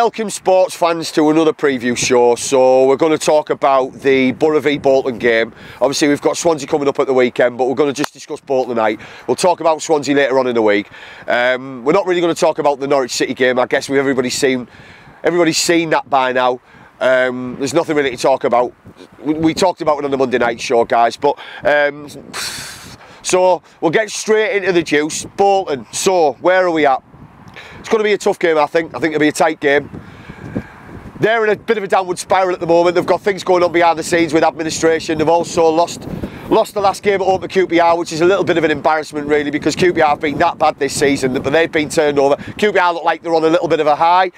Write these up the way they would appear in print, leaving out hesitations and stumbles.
Welcome sports fans to another preview show. So we're going to talk about the Boro v Bolton game. Obviously we've got Swansea coming up at the weekend, but we're going to just discuss Bolton tonight. We'll talk about Swansea later on in the week. We're not really going to talk about the Norwich City game. I guess everybody's seen that by now. There's nothing really to talk about. We talked about it on the Monday night show, guys, but so we'll get straight into the juice. Bolton, so where are we at? It's going to be a tough game, I think. I think it'll be a tight game. They're in a bit of a downward spiral at the moment. They've got things going on behind the scenes with administration. They've also lost the last game at home to QPR, which is a little bit of an embarrassment, really, because QPR have been that bad this season, but they've been turned over. QPR look like they're on a little bit of a high.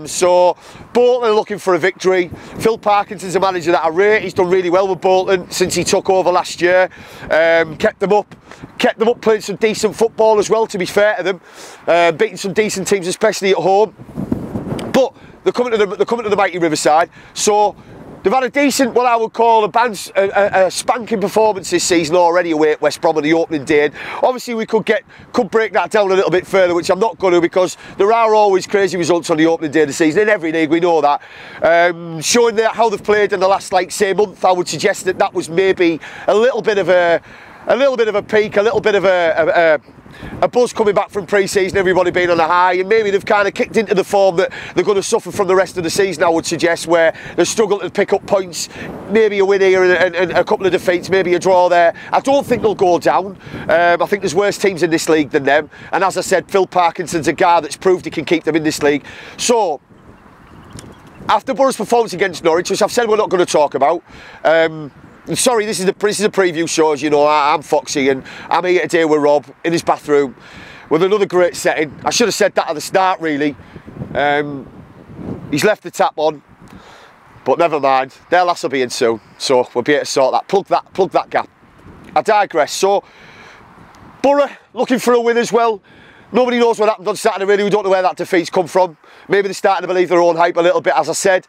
So Bolton are looking for a victory. Phil Parkinson's a manager that I rate. He's done really well with Bolton since he took over last year. Kept them up playing some decent football as well, to be fair to them. Beating some decent teams, especially at home. But they're coming to the mighty Riverside. So they've had a decent, what I would call a spanking performance this season already away at West Brom on the opening day. And obviously we could break that down a little bit further, which I'm not going to, because there are always crazy results on the opening day of the season in every league. We know that. Showing how they've played in the last, month, I would suggest that was maybe a little bit of a peak, a little bit of a buzz coming back from pre-season, everybody being on a high, and maybe they've kind of kicked into the form that they're going to suffer from the rest of the season, I would suggest, where they've struggled to pick up points, maybe a win here and a couple of defeats, maybe a draw there. I don't think they'll go down. I think there's worse teams in this league than them, and as I said, Phil Parkinson's a guy that's proved he can keep them in this league. So after Boro's performance against Norwich, which I've said we're not going to talk about, sorry, this is a preview show, as you know. I'm Foxy and I'm here today with Rob in his bathroom with another great setting. I should have said that at the start, really. He's left the tap on, but never mind. Their lass will be in soon, so we'll be able to sort that. Plug that gap. I digress. So Boro looking for a win as well. Nobody knows what happened on Saturday, really. We don't know where that defeat's come from. Maybe they're starting to believe their own hype a little bit, as I said.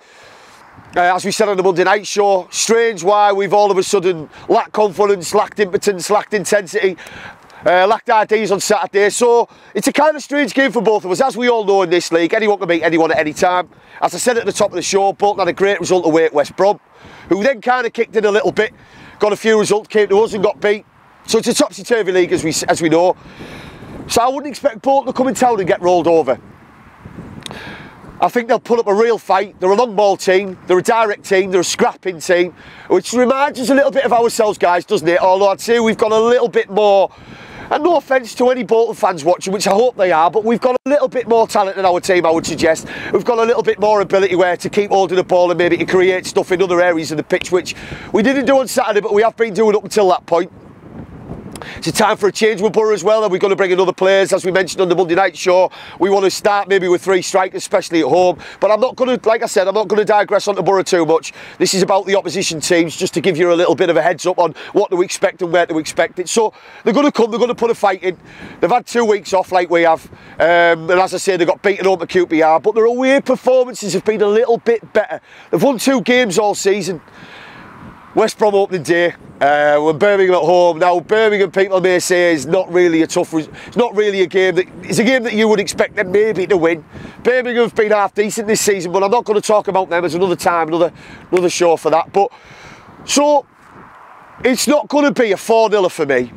As we said on the Monday night show, strange why we've all of a sudden lacked confidence, lacked impotence, lacked intensity, lacked ideas on Saturday. So it's a kind of strange game for both of us. As we all know in this league, anyone can beat anyone at any time. As I said at the top of the show, Bolton had a great result away at West Brom, who then kind of kicked in a little bit, got a few results, came to us and got beat. So it's a topsy-turvy league, as we know. So I wouldn't expect Bolton to come in town and get rolled over. I think they'll put up a real fight. They're a long ball team, they're a direct team, they're a scrapping team, which reminds us a little bit of ourselves, guys, doesn't it? Although I'd say we've got a little bit more, and no offence to any Bolton fans watching, which I hope they are, but we've got a little bit more talent in our team, I would suggest. We've got a little bit more ability where to keep holding the ball and maybe to create stuff in other areas of the pitch, which we didn't do on Saturday, but we have been doing up until that point. It's a time for a change with Boro as well, and we're going to bring in other players, as we mentioned on the Monday night show. We want to start maybe with 3 strikers, especially at home. But I'm not going to, like I said, I'm not going to digress onto Boro too much. This is about the opposition teams, just to give you a little bit of a heads up on what to expect and where to expect it. So they're going to come, they're going to put a fight in. They've had 2 weeks off like we have. And as I say, they got beaten home at QPR, but their away performances have been a little bit better. They've won 2 games all season. West Brom opening day, we're Birmingham at home. Now, Birmingham, people may say, is not really it's not really a game it's a game that you would expect them maybe to win. Birmingham have been half decent this season, but I'm not going to talk about them. There's another time, another show for that. But so it's not going to be a 4-0 for me.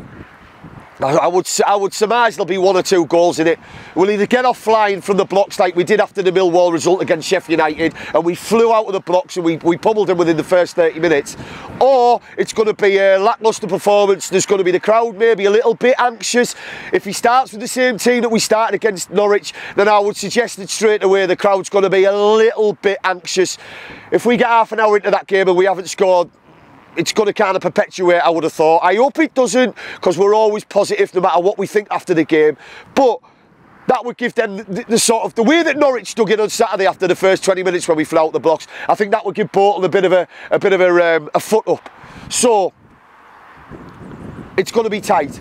I would surmise there'll be 1 or 2 goals in it. We'll either get off flying from the blocks like we did after the Millwall result against Sheffield United, and we flew out of the blocks and we pummeled them within the first 30 minutes, or it's going to be a lacklustre performance. There's going to be the crowd maybe a little bit anxious. If he starts with the same team that we started against Norwich, then I would suggest that straight away the crowd's going to be a little bit anxious. If we get half an hour into that game and we haven't scored, it's going to kind of perpetuate, I would have thought. I hope it doesn't, because we're always positive no matter what we think after the game. But that would give them the sort of, the way that Norwich dug in on Saturday after the first 20 minutes when we flew out the blocks, I think that would give Bolton a bit of a foot up. So it's going to be tight.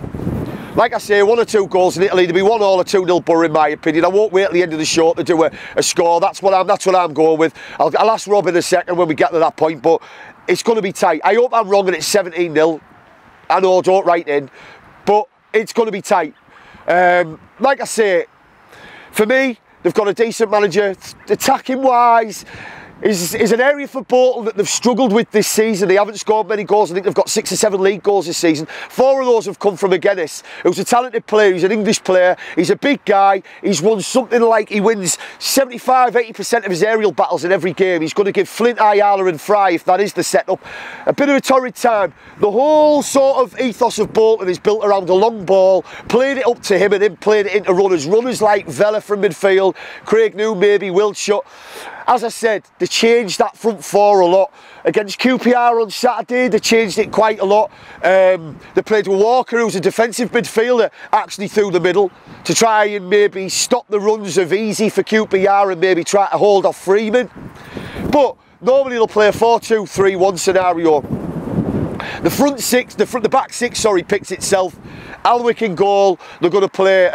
Like I say, 1 or 2 goals in Italy. There'll be 1-1 or 2-0 Boro in my opinion. I won't wait at the end of the show to do a score. That's what I'm going with. I'll ask Rob in a second when we get to that point, but it's going to be tight. I hope I'm wrong and it's 17-0. I know, don't write in, but it's going to be tight. Like I say, for me, they've got a decent manager. Attacking wise is an area for Bolton that they've struggled with this season. They haven't scored many goals. I think they've got 6 or 7 league goals this season. 4 of those have come from McGuinness, who's a talented player. He's an English player. He's a big guy. He's won something like, he wins 75-80% of his aerial battles in every game. He's going to give Flint, Ayala and Fry, if that is the setup, a bit of a torrid time. The whole sort of ethos of Bolton is built around a long ball, playing it up to him and then playing it into runners. Runners like Vela from midfield, Craig New, maybe Wiltshire. As I said, they changed that front 4 a lot. Against QPR on Saturday, they changed it quite a lot. They played with Walker, who's a defensive midfielder, actually through the middle, to try and maybe stop the runs of Easy for QPR and maybe try to hold off Freeman. But normally they'll play a 4-2-3-1 scenario. The front 6, the back 6, sorry, picks itself. Alwick in goal. They're going to play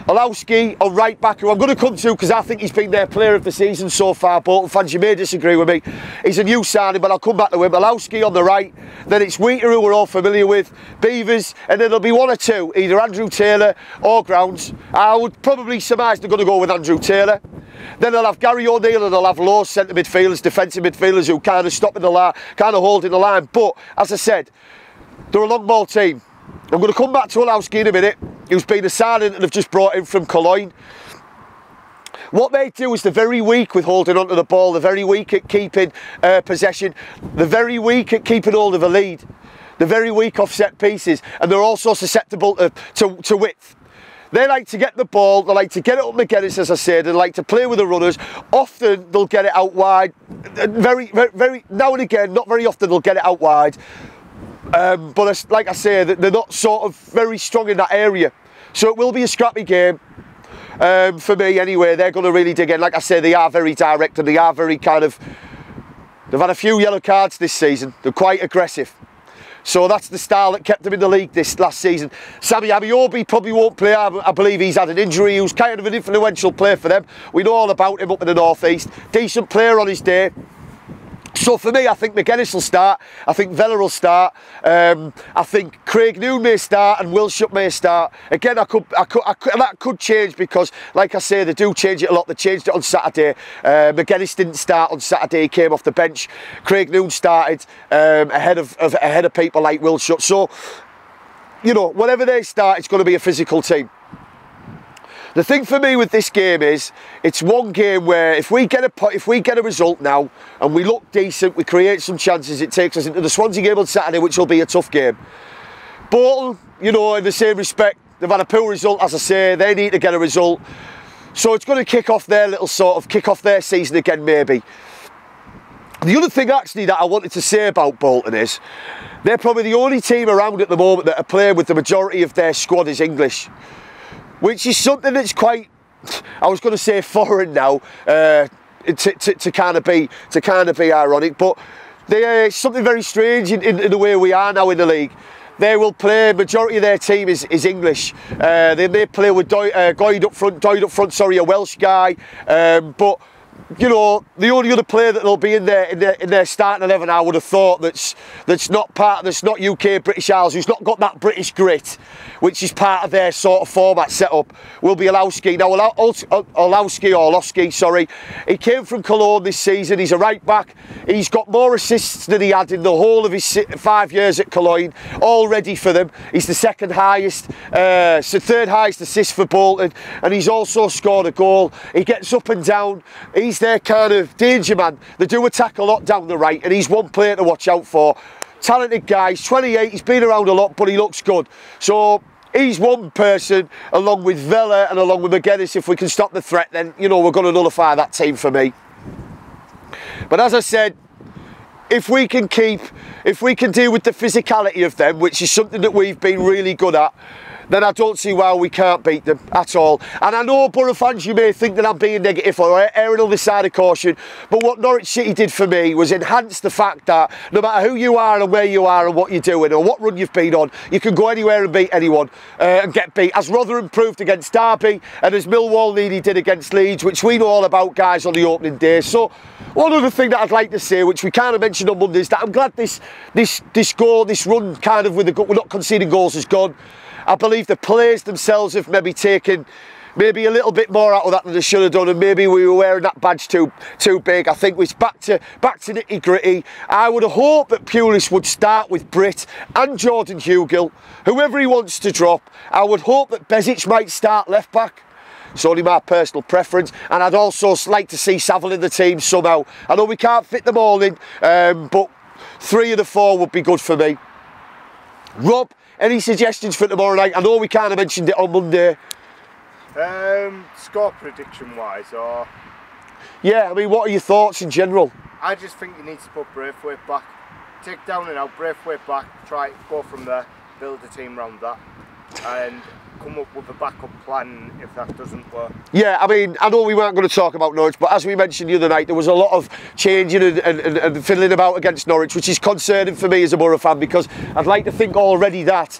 Olowski on right back, who I'm going to come to because I think he's been their player of the season so far. Bolton fans, you may disagree with me. He's a new signing, but I'll come back to him. Olowski on the right. Then it's Wheater, who we're all familiar with. Beavers, and then there'll be 1 or 2, either Andrew Taylor or Grounds. I would probably surmise they're going to go with Andrew Taylor. Then they'll have Gary O'Neill and they'll have low centre midfielders, defensive midfielders who kind of stopping the line, kind of holding the line. But as I said, they're a long ball team. I'm going to come back to Olowski in a minute, who's been a signing and they've just brought in from Cologne. What they do is they're very weak with holding onto the ball. They're very weak at keeping possession. They're very weak at keeping hold of a lead. They're very weak off set pieces, and they're also susceptible to width. They like to get the ball, they like to get it up McGuinness, as I said, they like to play with the runners. Often they'll get it out wide. Very, now and again, not very often they'll get it out wide. But like I say, they're not sort of very strong in that area. So it will be a scrappy game. For me anyway. They're going to really dig in. Like I say, they are very direct and they are very kind of... They've had a few yellow cards this season. They're quite aggressive. So that's the style that kept them in the league this last season. Sammy Amiobi probably won't play. I believe he's had an injury. He was kind of an influential player for them. We know all about him up in the northeast. Decent player on his day. So for me, I think McGuinness will start. I think Vela will start. I think Craig New may start and Wilshire may start. Again, that could change because, like I say, they do change it a lot. They changed it on Saturday. McGuinness didn't start on Saturday. He came off the bench. Craig New started ahead of people like Wilshire. So, you know, whatever they start, it's going to be a physical team. The thing for me with this game is, it's one game where if we get a result now and we look decent, we create some chances, it takes us into the Swansea game on Saturday, which will be a tough game. Bolton, you know, in the same respect, they've had a poor result, as I say, they need to get a result. So it's going to kick off their season again, maybe. The other thing actually that I wanted to say about Bolton is, they're probably the only team around at the moment that are playing with the majority of their squad is English. Which is something that's quite, I was going to say foreign now, to kind of be ironic, but it's something very strange in the way we are now in the league. They will play, majority of their team is English. They may play with Doyd up front, a Welsh guy, but you know, the only other player that will be in their starting 11, I would have thought, that's not UK British Isles, who's not got that British grit, which is part of their sort of format setup, will be Olowski. Now, Olowski, sorry, he came from Cologne this season. He's a right back. He's got more assists than he had in the whole of his 5 years at Cologne, all ready for them. He's the third highest assist for Bolton, and he's also scored a goal. He gets up and down. He's their kind of danger man. They do attack a lot down the right, and he's one player to watch out for. Talented guy, he's 28, he's been around a lot, but he looks good. So he's one person, along with Vela and along with McGuinness. If we can stop the threat, then, you know, we're going to nullify that team for me. But as I said, if we can deal with the physicality of them, which is something that we've been really good at, then I don't see why we can't beat them at all. And I know, Boro fans, you may think that I'm being negative or erring on the side of caution, but what Norwich City did for me was enhance the fact that no matter who you are and where you are and what you're doing or what run you've been on, you can go anywhere and beat anyone and get beat. As Rotherham proved against Derby, and as Millwall nearly did against Leeds, which we know all about, guys, on the opening day. So one other thing that I'd like to say, which we kind of mentioned on Monday, is that I'm glad this run kind of with we're not conceding goals has gone. I believe the players themselves have maybe taken maybe a little bit more out of that than they should have done, and maybe we were wearing that badge too big. I think it's back to nitty gritty. I would have hoped that Pulis would start with Britt and Jordan Hugill, whoever he wants to drop. I would hope that Bezic might start left back. It's only my personal preference, and I'd also like to see Saville in the team somehow. I know we can't fit them all in, but 3 of the 4 would be good for me. Rob, any suggestions for tomorrow night? I know we kind of mentioned it on Monday. Score prediction wise, or? Yeah, I mean, what are your thoughts in general? I just think you need to put Braithwaite back. Take down and out, Braithwaite back, try go from there, build a team around that, and come up with a backup plan if that doesn't work. Yeah, I mean, I know we weren't going to talk about Norwich, but as we mentioned the other night, there was a lot of changing and fiddling about against Norwich, which is concerning for me as a Boro fan, because I'd like to think already that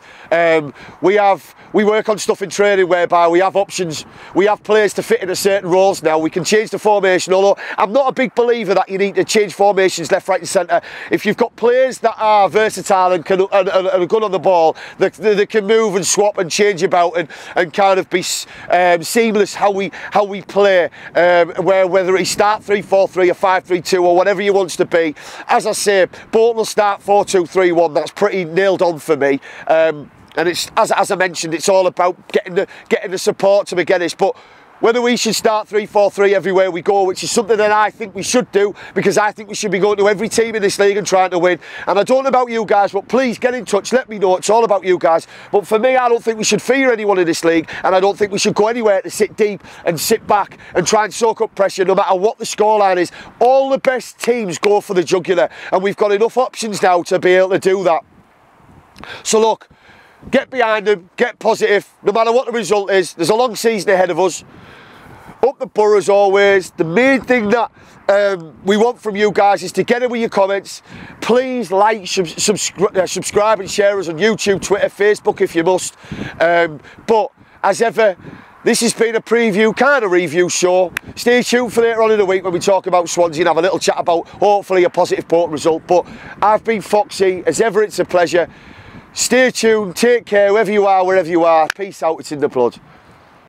we work on stuff in training whereby we have options, we have players to fit into certain roles now. We can change the formation, although I'm not a big believer that you need to change formations left, right and centre. If you've got players that are versatile and are good on the ball, they can move and swap and change about and kind of be seamless how we play, whether he start 3-4-3 or 5-3-2 or whatever he wants to be. As I say, Bolton will start 4-2-3-1. That's pretty nailed on for me. And it's as I mentioned, it's all about getting the support to McGuinness. But whether we should start 3-4-3 everywhere we go, which is something that I think we should do, because I think we should be going to every team in this league and trying to win. And I don't know about you guys, but please get in touch, let me know. It's all about you guys. But for me, I don't think we should fear anyone in this league, and I don't think we should go anywhere to sit deep and sit back and try and soak up pressure no matter what the scoreline is. All the best teams go for the jugular, and we've got enough options now to be able to do that. So look, get behind them, get positive, no matter what the result is. There's a long season ahead of us. Up the Boro as always. The main thing that we want from you guys is to get in with your comments. Please like, subscribe and share us on YouTube, Twitter, Facebook if you must. But as ever, this has been a preview, kind of review show. Stay tuned for later on in the week when we talk about Swansea and have a little chat about hopefully a positive Bolton result. But I've been Foxy. As ever, it's a pleasure. Stay tuned, take care, wherever you are, wherever you are. Peace out, it's in the blood.